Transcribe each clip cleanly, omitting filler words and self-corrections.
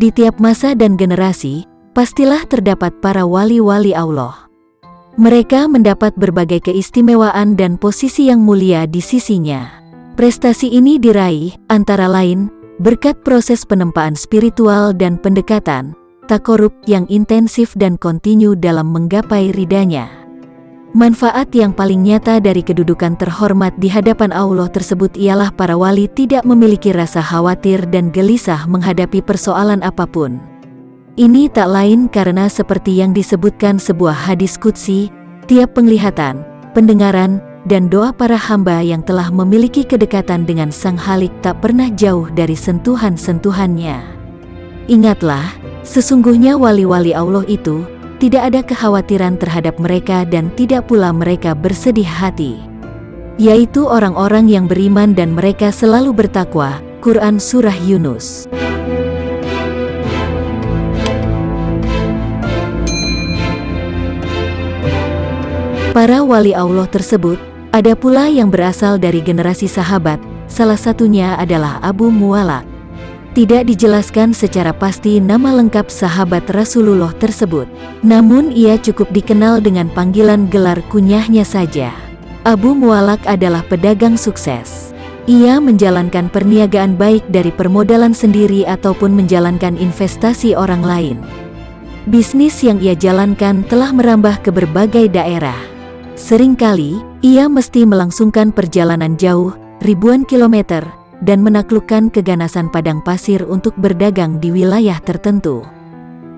Di tiap masa dan generasi, pastilah terdapat para wali-wali Allah. Mereka mendapat berbagai keistimewaan dan posisi yang mulia di sisinya. Prestasi ini diraih, antara lain, berkat proses penempaan spiritual dan pendekatan tak korup yang intensif dan kontinu dalam menggapai ridanya. Manfaat yang paling nyata dari kedudukan terhormat di hadapan Allah tersebut ialah para wali tidak memiliki rasa khawatir dan gelisah menghadapi persoalan apapun. Ini tak lain karena seperti yang disebutkan sebuah hadis qudsi, tiap penglihatan, pendengaran, dan doa para hamba yang telah memiliki kedekatan dengan Sang Khalik tak pernah jauh dari sentuhan-sentuhannya. Ingatlah, sesungguhnya wali-wali Allah itu tidak ada kekhawatiran terhadap mereka dan tidak pula mereka bersedih hati. Yaitu orang-orang yang beriman dan mereka selalu bertakwa. Quran Surah Yunus. Para wali Allah tersebut, ada pula yang berasal dari generasi sahabat, salah satunya adalah Abu Muwallaq. Tidak dijelaskan secara pasti nama lengkap sahabat Rasulullah tersebut. Namun ia cukup dikenal dengan panggilan gelar kunyahnya saja. Abu Muwallaq adalah pedagang sukses. Ia menjalankan perniagaan baik dari permodalan sendiri ataupun menjalankan investasi orang lain. Bisnis yang ia jalankan telah merambah ke berbagai daerah. Seringkali, ia mesti melangsungkan perjalanan jauh, ribuan kilometer, dan menaklukkan keganasan padang pasir untuk berdagang di wilayah tertentu.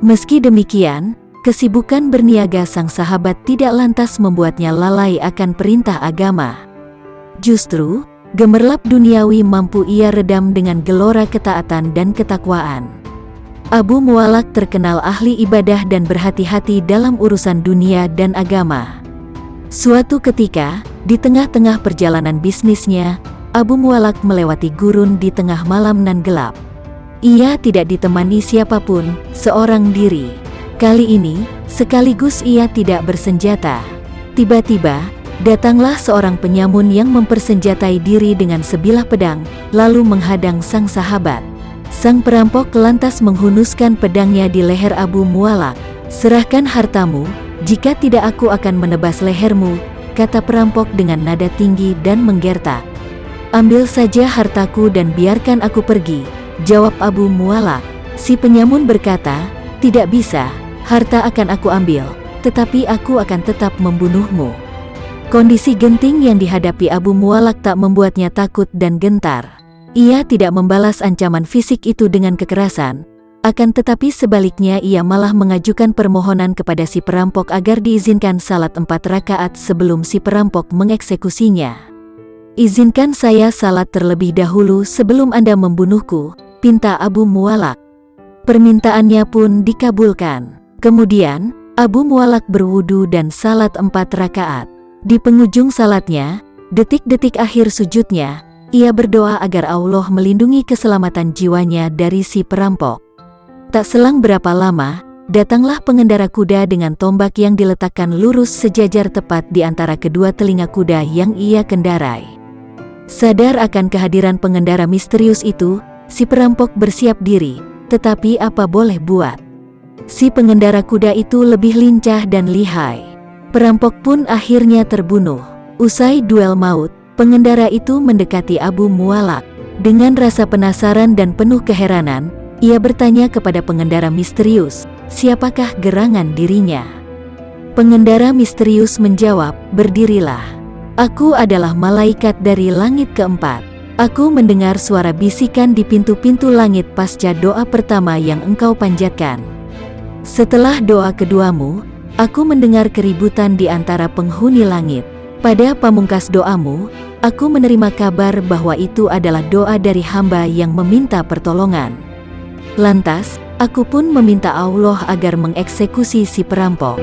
Meski demikian, kesibukan berniaga sang sahabat tidak lantas membuatnya lalai akan perintah agama. Justru, gemerlap duniawi mampu ia redam dengan gelora ketaatan dan ketakwaan. Abu Muwallaq terkenal ahli ibadah dan berhati-hati dalam urusan dunia dan agama. Suatu ketika, di tengah-tengah perjalanan bisnisnya, Abu Muwallaq melewati gurun di tengah malam nan gelap. Ia tidak ditemani siapapun, seorang diri. Kali ini, sekaligus ia tidak bersenjata. Tiba-tiba, datanglah seorang penyamun yang mempersenjatai diri dengan sebilah pedang, lalu menghadang sang sahabat. Sang perampok lantas menghunuskan pedangnya di leher Abu Muwallaq. "Serahkan hartamu, jika tidak aku akan menebas lehermu," kata perampok dengan nada tinggi dan menggertak. "Ambil saja hartaku dan biarkan aku pergi," jawab Abu Muwallaq. Si penyamun berkata, "Tidak bisa, harta akan aku ambil, tetapi aku akan tetap membunuhmu." Kondisi genting yang dihadapi Abu Muwallaq tak membuatnya takut dan gentar. Ia tidak membalas ancaman fisik itu dengan kekerasan, akan tetapi sebaliknya ia malah mengajukan permohonan kepada si perampok agar diizinkan salat 4 rakaat sebelum si perampok mengeksekusinya. "Izinkan saya salat terlebih dahulu sebelum Anda membunuhku," pinta Abu Muwallaq. Permintaannya pun dikabulkan. Kemudian, Abu Muwallaq berwudu dan salat 4 rakaat. Di penghujung salatnya, detik-detik akhir sujudnya, ia berdoa agar Allah melindungi keselamatan jiwanya dari si perampok. Tak selang berapa lama, datanglah pengendara kuda dengan tombak yang diletakkan lurus sejajar tepat di antara kedua telinga kuda yang ia kendarai. Sadar akan kehadiran pengendara misterius itu, si perampok bersiap diri, tetapi apa boleh buat. Si pengendara kuda itu lebih lincah dan lihai. Perampok pun akhirnya terbunuh. Usai duel maut, pengendara itu mendekati Abu Muwallaq. Dengan rasa penasaran dan penuh keheranan, ia bertanya kepada pengendara misterius, siapakah gerangan dirinya. Pengendara misterius menjawab, "Berdirilah. Aku adalah malaikat dari langit keempat. Aku mendengar suara bisikan di pintu-pintu langit pasca doa pertama yang engkau panjatkan. Setelah doa keduamu, aku mendengar keributan di antara penghuni langit. Pada pamungkas doamu, aku menerima kabar bahwa itu adalah doa dari hamba yang meminta pertolongan. Lantas, aku pun meminta Allah agar mengeksekusi si perampok."